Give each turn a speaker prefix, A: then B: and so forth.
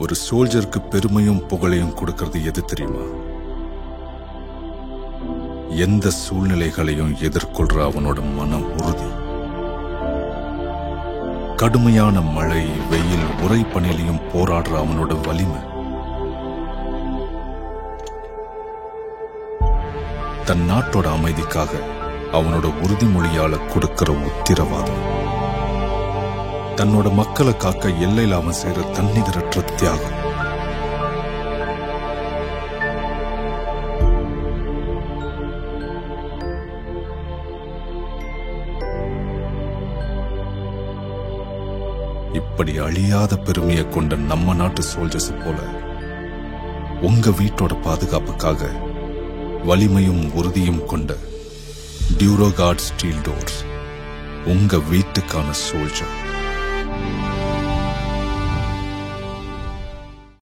A: ஒரு சோல்ஜருக்கு பெருமையும் புகழையும் கொடுக்கிறது எது தெரியுமா? எந்த சூழ்நிலைகளையும் எதிர்கொள்ற அவனோட மன உறுதி. கடுமையான மழை, வெயில், உறைபனிலையும் போராடுற அவனோட வலிமை. தன் நாட்டோட அமைதிக்காக அவனோட உறுதிமொழியால கொடுக்கிற உத்திரவாதம். தன்னோட மக்களை காக்க எல்லையில் அவன் செய்யற தன்னிகரற்ற தியாகம். இப்படி அழியாத பெருமையை கொண்ட நம்ம நாட்டு சோல்ஜர்ஸ் போல உங்க வீட்டோட பாதுகாப்புக்காக வலிமையும் உறுதியும் கொண்ட டியூரோகார்ட் ஸ்டீல் டோர்ஸ் உங்க வீட்டுக்கான சோல்ஜர்.